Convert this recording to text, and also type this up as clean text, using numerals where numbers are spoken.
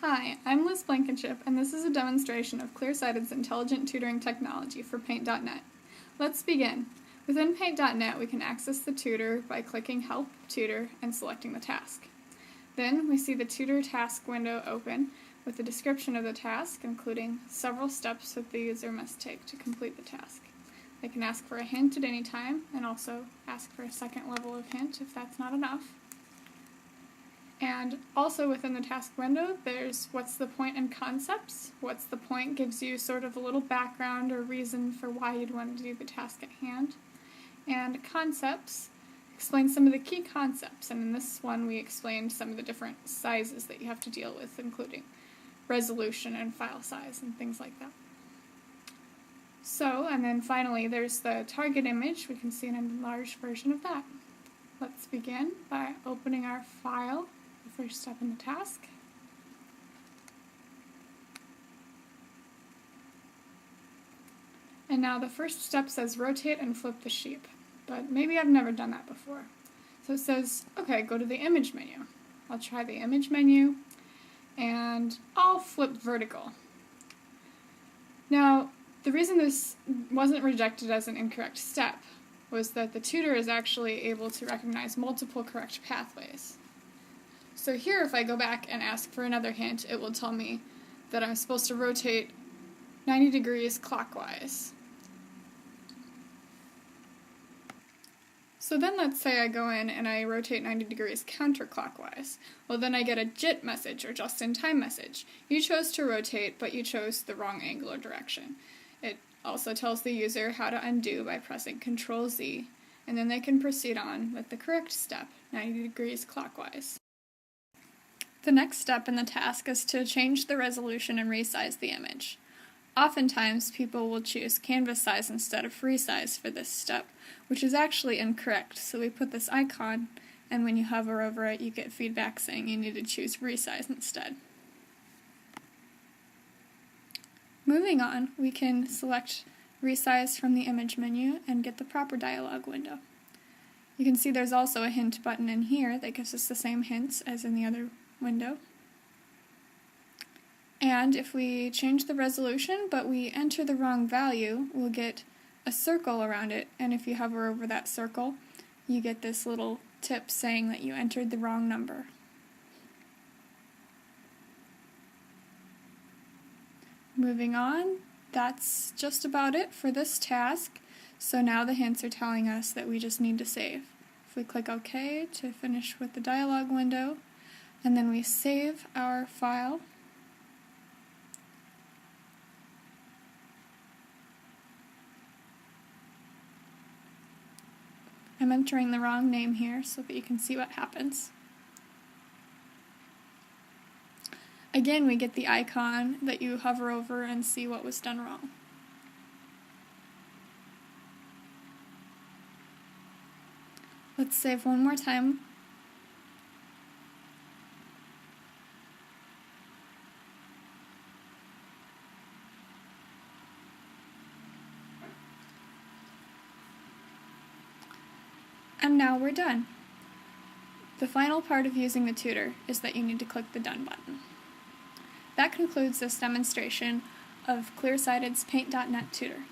Hi, I'm Liz Blankenship, and this is a demonstration of Clearsighted's intelligent tutoring technology for Paint.net. Let's begin. Within Paint.net, we can access the tutor by clicking Help, Tutor, and selecting the task. Then we see the Tutor task window open with a description of the task, including several steps that the user must take to complete the task. They can ask for a hint at any time, and also ask for a second level of hint if that's not enough. And also within the task window, there's what's the point and concepts. What's the point gives you sort of a little background or reason for why you'd want to do the task at hand. And concepts explain some of the key concepts, and in this one we explained some of the different sizes that you have to deal with, including resolution and file size and things like that. So, and then finally there's the target image. We can see an enlarged version of that. Let's begin by opening our file. First step in the task. And now the first step says rotate and flip the sheep, but maybe I've never done that before. So it says, okay, go to the image menu. I'll try the image menu and I'll flip vertical. Now, the reason this wasn't rejected as an incorrect step was that the tutor is actually able to recognize multiple correct pathways. So here, if I go back and ask for another hint, it will tell me that I'm supposed to rotate 90 degrees clockwise. So then let's say I go in and I rotate 90 degrees counterclockwise. Well, then I get a JIT message, or just-in-time message. You chose to rotate, but you chose the wrong angle or direction. It also tells the user how to undo by pressing Ctrl-Z, and then they can proceed on with the correct step, 90 degrees clockwise. The next step in the task is to change the resolution and resize the image. Oftentimes, people will choose canvas size instead of free size for this step, which is actually incorrect, so we put this icon, and when you hover over it, you get feedback saying you need to choose resize instead. Moving on, we can select resize from the image menu and get the proper dialog window. You can see there's also a hint button in here that gives us the same hints as in the other window. And if we change the resolution but we enter the wrong value, we'll get a circle around it, and if you hover over that circle, you get this little tip saying that you entered the wrong number. Moving on, that's just about it for this task. So now the hints are telling us that we just need to save. If we click OK to finish with the dialog window, and then we save our file. I'm entering the wrong name here so that you can see what happens. Again, we get the icon that you hover over and see what was done wrong. Let's save one more time. And now we're done. The final part of using the tutor is that you need to click the Done button. That concludes this demonstration of Clearsighted's Paint.net tutor.